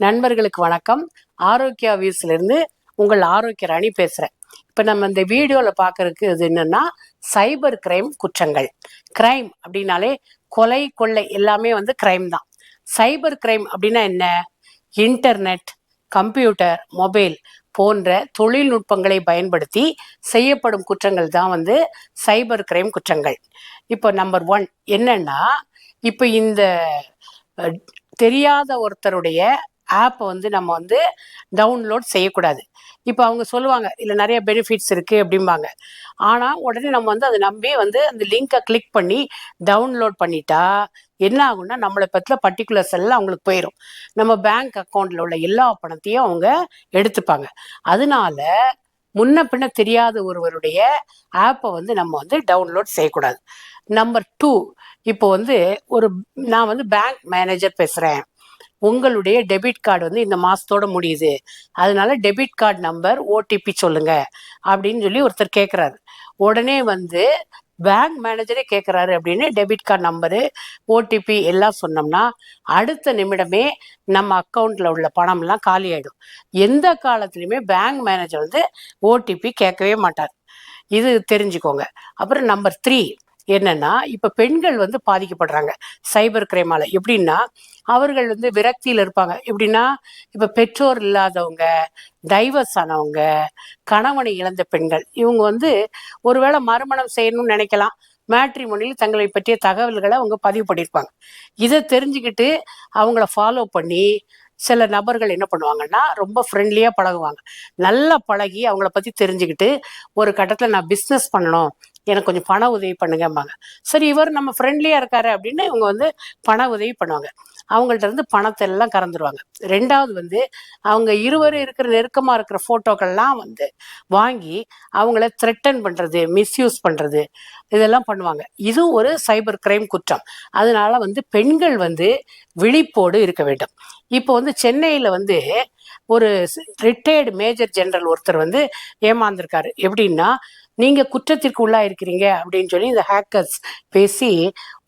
நண்பர்களுக்கு வணக்கம். ஆரோக்கியா வியூஸ்லேருந்து உங்கள் ஆரோக்கிய ராணி பேசுகிறேன். இப்போ நம்ம இந்த வீடியோவில் பார்க்கறதுக்கு இது என்னென்னா சைபர் கிரைம் குற்றங்கள். கிரைம் அப்படின்னாலே கொலை கொள்ளை எல்லாமே கிரைம் தான். சைபர் கிரைம் அப்படின்னா என்ன? இன்டர்நெட், கம்ப்யூட்டர், மொபைல் போன்ற தொழில்நுட்பங்களை பயன்படுத்தி செய்யப்படும் குற்றங்கள் தான் சைபர் கிரைம் குற்றங்கள். இப்போ நம்பர் 1 என்னன்னா, இப்போ இந்த தெரியாத ஒருத்தருடைய ஆப்பை நம்ம டவுன்லோட் செய்யக்கூடாது. இப்போ அவங்க சொல்லுவாங்க இல்லை நிறைய பெனிஃபிட்ஸ் இருக்குது அப்படிம்பாங்க. ஆனால் உடனே நம்ம அதை நம்பி அந்த லிங்கை கிளிக் பண்ணி டவுன்லோட் பண்ணிட்டா என்ன ஆகும்னா, நம்மளை பற்றின பர்டிகுலர்ஸ் எல்லாம் அவங்களுக்கு போயிடும். நம்ம பேங்க் அக்கௌண்ட்டில் உள்ள எல்லா பணத்தையும் அவங்க எடுத்துப்பாங்க. அதனால முன்ன பின்ன தெரியாத ஒருவருடைய ஆப்பை நம்ம டவுன்லோட் செய்யக்கூடாது. நம்பர் 2, இப்போ நான் பேங்க் மேனேஜர் பேசுகிறேன். உங்களுடைய டெபிட் கார்டு இந்த மாதத்தோட முடியுது, அதனால டெபிட் கார்டு நம்பர் ஓடிபி சொல்லுங்க அப்படின்னு சொல்லி ஒருத்தர் கேட்குறாரு. உடனே பேங்க் மேனேஜரே கேட்குறாரு அப்படின்னு டெபிட் கார்டு நம்பரு, ஓடிபி எல்லாம் சொன்னோம்னா அடுத்த நிமிடமே நம்ம அக்கௌண்ட்டில் உள்ள பணம்லாம் காலி ஆகிடும். எந்த காலத்துலையுமே பேங்க் மேனேஜர் ஓடிபி கேட்கவே மாட்டார். இது தெரிஞ்சுக்கோங்க. அப்புறம் நம்பர் 3 என்னன்னா, இப்போ பெண்கள் பாதிக்கப்படுறாங்க சைபர் கிரைமால. எப்படின்னா, அவர்கள் விரக்தியில் இருப்பாங்க. எப்படின்னா, இப்போ பெற்றோர் இல்லாதவங்க, டைவர்ஸ் ஆனவங்க, கணவனை இழந்த பெண்கள், இவங்க ஒருவேளை மறுமணம் செய்யணும்னு நினைக்கலாம். மேட்ரிமோனியில் தங்களை பற்றிய தகவல்களை அவங்க பதிவு பண்ணியிருப்பாங்க. இதை தெரிஞ்சுக்கிட்டு அவங்கள ஃபாலோ பண்ணி சில நபர்கள் என்ன பண்ணுவாங்கன்னா, ரொம்ப ஃப்ரெண்ட்லியாக பழகுவாங்க. நல்லா பழகி அவங்கள பற்றி தெரிஞ்சுக்கிட்டு ஒரு கட்டத்தில் நான் பிஸ்னஸ் பண்ணணும், எனக்கு கொஞ்சம் பண உதவி பண்ணுங்கம்பாங்க. சரி, இவர் நம்ம ஃப்ரெண்ட்லியாக இருக்காரு அப்படின்னு இவங்க பண உதவி பண்ணுவாங்க. அவங்கள்ட்ட இருந்து பணத்தை எல்லாம் கறந்துருவாங்க. 2வது அவங்க இருவரும் இருக்கிற நெருக்கமாக இருக்கிற ஃபோட்டோக்கள்லாம் வாங்கி அவங்கள த்ரெட்டன் பண்ணுறது, மிஸ்யூஸ் பண்ணுறது, இதெல்லாம் பண்ணுவாங்க. இது ஒரு சைபர் கிரைம் குற்றம். அதனால பெண்கள் விழிப்போடு இருக்க வேண்டும். இப்போ சென்னையில் ஒரு ரிட்டையர்டு மேஜர் ஜெனரல் ஒருத்தர் ஏமாந்துருக்காரு. எப்படின்னா, நீங்கள் குற்றத்திற்கு உள்ளாயிருக்கிறீங்க அப்படின்னு சொல்லி இந்த ஹேக்கர்ஸ் பேசி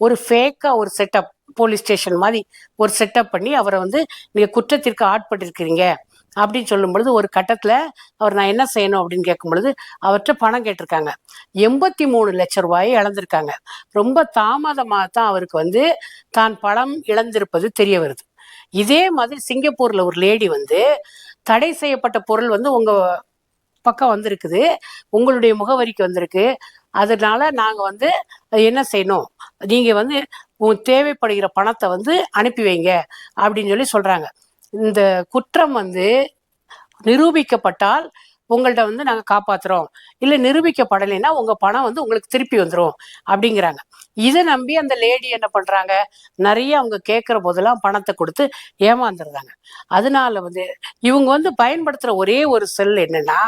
ஒரு ஃபேக்காக ஒரு செட்டப், போலீஸ் ஸ்டேஷன் மாதிரி ஒரு செட்டப் பண்ணி அவரை நீங்கள் குற்றத்திற்கு ஆட்பட்டிருக்கிறீங்க அப்படின்னு சொல்லும் பொழுது ஒரு கட்டத்தில் அவர் நான் என்ன செய்யணும் அப்படின்னு கேட்கும் பொழுது அவர்கிட்ட பணம் கேட்டிருக்காங்க. 83 லட்சம் ரூபாயை இழந்திருக்காங்க. ரொம்ப தாமதமாக தான் அவருக்கு தான் பணம் இழந்திருப்பது தெரிய வருது. இதே மாதிரி சிங்கப்பூர்ல ஒரு லேடி தடை செய்யப்பட்ட பொருள் உங்க பக்கம் வந்திருக்குது, உங்களுடைய முகவரிக்கு வந்திருக்கு, அதனால நாங்க என்ன செய்யணும், நீங்க தேவைப்படுகிற பணத்தை அனுப்பி வைங்க அப்படின்னு சொல்லி சொல்றாங்க. இந்த குற்றம் நிரூபிக்கப்பட்டால் உங்கள்கிட்ட நாங்கள் காப்பாத்துறோம், இல்லை நிரூபிக்கப்படலைன்னா உங்க பணம் உங்களுக்கு திருப்பி வந்துடும் அப்படிங்கிறாங்க. இதை நம்பி அந்த லேடி என்ன பண்றாங்க, நிறைய அவங்க கேட்குற போதெல்லாம் பணத்தை கொடுத்து ஏமாந்துடுறாங்க. அதனால இவங்க பயன்படுத்துகிற ஒரே ஒரு செல் என்னன்னா,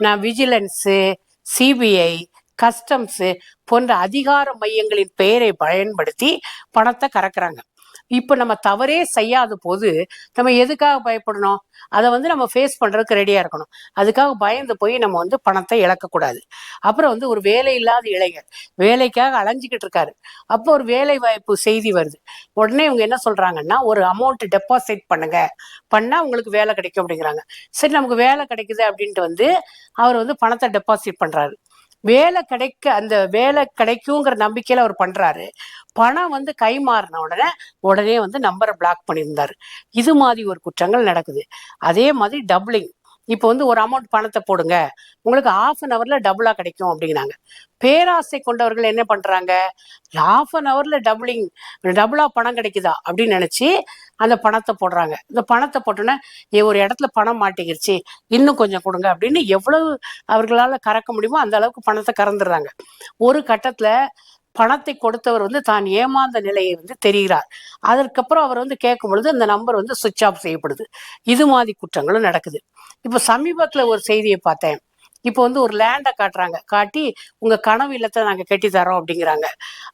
நான் விஜிலன்ஸு, சிபிஐ, கஸ்டம்ஸு போன்ற அதிகார மையங்களின் பெயரை பயன்படுத்தி பணத்தை கறக்குறாங்க. இப்போ நம்ம தவறே செய்யாத போது நம்ம எதுக்காக பயப்படணும்? அதை நம்ம ஃபேஸ் பண்ணுறதுக்கு ரெடியாக இருக்கணும். அதுக்காக பயந்து போய் நம்ம பணத்தை இழக்கக்கூடாது. அப்புறம் ஒரு வேலை இல்லாத இளைஞர் வேலைக்காக அலைஞ்சிக்கிட்டு இருக்காரு. அப்போ ஒரு வேலை வாய்ப்பு செய்தி வருது. உடனே இவங்க என்ன சொல்கிறாங்கன்னா, ஒரு அமௌண்ட் டெபாசிட் பண்ணுங்க, பண்ணால் உங்களுக்கு வேலை கிடைக்கும் அப்படிங்கிறாங்க. சரி, நமக்கு வேலை கிடைக்குது அப்படின்ட்டு அவர் பணத்தை டெபாசிட் பண்ணுறாரு. வேலை அந்த வேலை கிடைக்குங்கிற நம்பிக்கையில் அவர் பண்ணுறாரு. பணம் கை மாறின உடனே நம்பரை பிளாக் பண்ணியிருந்தாரு. இது மாதிரி ஒரு குற்றங்கள் நடக்குது. அதே மாதிரி டபுளிங், இப்போ ஒரு அமௌண்ட் பணத்தை போடுங்க, உங்களுக்கு 1/2 hourல டபுளா கிடைக்கும் அப்படிங்கிறாங்க. பேராசை கொண்டவர்கள் என்ன பண்றாங்க, 1/2 hourல டபுளா பணம் கிடைக்குதா அப்படின்னு நினைச்சு அந்த பணத்தை போடுறாங்க. இந்த பணத்தை போட்டோன்னே ஒரு இடத்துல பணம் மாட்டிக்கிருச்சு, இன்னும் கொஞ்சம் கொடுங்க அப்படின்னு எவ்வளவு அவர்களால் கறக்க முடியுமோ அந்த அளவுக்கு பணத்தை கறந்துடுறாங்க. ஒரு கட்டத்துல பணத்தை கொடுத்தவர் தான் ஏமாந்த நிலையை தெரிகிறார். அதற்கப்புறம் அவர் கேட்கும் பொழுது அந்த நம்பர் சுவிட்ச் ஆஃப் செய்யப்படுது. இது மாதிரி குற்றங்களும் நடக்குது. இப்போ சமீபத்துல ஒரு செய்தியை பார்த்தேன். இப்போ ஒரு லேண்டை காட்டுறாங்க, காட்டி உங்க கனவு இல்லத்தை நாங்க கட்டி தரோம் அப்படிங்கிறாங்க.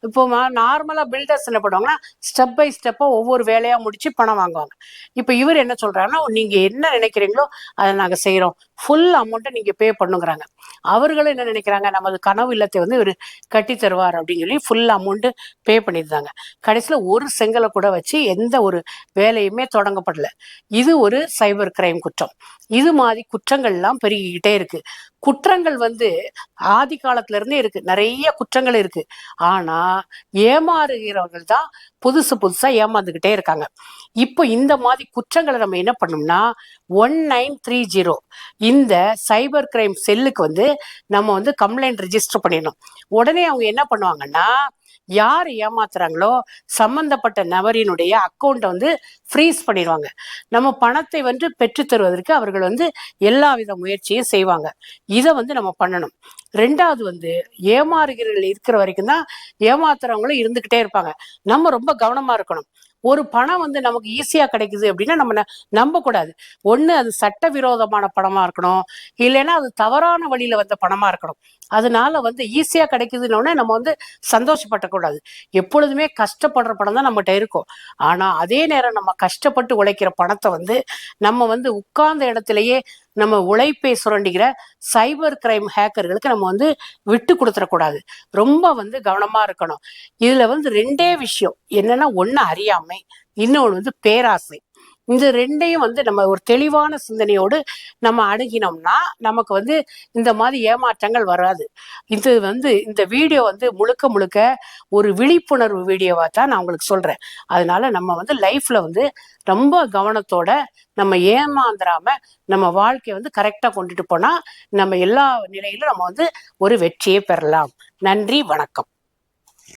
இப்போ நார்மலா பில்டர்ஸ் என்ன பண்ணுவாங்கன்னா, ஸ்டெப் பை ஸ்டெப்பா ஒவ்வொரு வேலையா முடிச்சு பணம் வாங்குவாங்க. இப்போ இவர் என்ன சொல்றாருன்னா, நீங்க என்ன நினைக்கிறீங்களோ அதை நாங்க செய்யறோம், ஃபுல் அமௌண்ட்டை நீங்கள் பே பண்ணுங்கிறாங்க. அவர்களும் என்ன நினைக்கிறாங்க, நமது கனவு இல்லத்தை வந்து இவர் கட்டி தருவார் அப்படின்னு சொல்லி ஃபுல் அமௌண்ட்டு பே பண்ணியிருந்தாங்க. கடைசியில் ஒரு செங்கலை கூட வச்சு எந்த ஒரு வேலையுமே தொடங்கப்படல. இது ஒரு சைபர் கிரைம் குற்றம். இது மாதிரி குற்றங்கள்லாம் பெருகிக்கிட்டே இருக்கு. குற்றங்கள் வந்து ஆதி காலத்துல இருந்தே இருக்கு, நிறைய குற்றங்கள் இருக்கு. ஆனா ஏமாறுகிறவர்கள் தான் புதுசு புதுசா ஏமாந்துகிட்டே இருக்காங்க. இப்போ இந்த மாதிரி குற்றங்களை நம்ம என்ன பண்ணோம்னா 1930 இந்த சைபர் கிரைம் செல்லுக்கு வந்து நம்ம வந்து கம்ப்ளைண்ட் ரிஜிஸ்டர் பண்ணிடணும். உடனே அவங்க என்ன பண்ணுவாங்கன்னா, யார் ஏமாத்துறாங்களோ சம்பந்தப்பட்ட நபரினுடைய அக்கௌண்ட்டை வந்து ஃப்ரீஸ் பண்ணிடுவாங்க. நம்ம பணத்தை வந்து பெற்று தருவதற்கு அவர்கள் வந்து எல்லா வித முயற்சியும் செய்வாங்க. இதை வந்து நம்ம பண்ணணும். ரெண்டாவது வந்து ஏமாறுகிறவர்கள் இருக்கிற வரைக்கும் தான் ஏமாத்துறவங்களும் இருந்துகிட்டே இருப்பாங்க. நம்ம ரொம்ப கவனமா இருக்கணும். ஒரு பணம் வந்து நமக்கு ஈஸியா கிடைக்குது அப்படின்னா நம்ம நம்ப கூடாது. ஒண்ணு அது சட்டவிரோதமான பணமா இருக்கணும், இல்லைன்னா அது தவறான வழியில வந்த பணமா இருக்கணும். அதனால வந்து ஈஸியா கிடைக்குதுன்னு நம்ம வந்து சந்தோஷப்படக்கூடாது. எப்பொழுதுமே கஷ்டப்படுற பணம் தான் நம்மகிட்ட இருக்கும். ஆனா அதே நேரம் நம்ம கஷ்டப்பட்டு உழைக்கிற பணத்தை வந்து நம்ம வந்து உட்கார்ந்த இடத்திலேயே நம்ம உழைப்பை சுரண்டிக்கிற சைபர் கிரைம் ஹேக்கர்களுக்கு நம்ம வந்து விட்டு கொடுத்துடக்கூடாது. ரொம்ப வந்து கவனமா இருக்கணும். இதுல வந்து ரெண்டே விஷயம் என்னன்னா, ஒண்ணு அறியாமை, இன்னொன்று வந்து பேராசை. இந்த ரெண்டையும் வந்து நம்ம ஒரு தெளிவான சிந்தனையோடு நம்ம அணுகினோம்னா நமக்கு வந்து இந்த மாதிரி ஏமாற்றங்கள் வராது. இது வந்து இந்த வீடியோ வந்து முழுக்க முழுக்க ஒரு விழிப்புணர்வு வீடியோவா தான் நான் உங்களுக்கு சொல்றேன். அதனால நம்ம வந்து லைஃப்ல வந்து ரொம்ப கவனத்தோட நம்ம ஏமாந்துராம நம்ம வாழ்க்கையை வந்து கரெக்டா கொண்டுட்டு போனா நம்ம எல்லா நிலையிலும் நம்ம வந்து ஒரு வெற்றியை பெறலாம். நன்றி, வணக்கம்.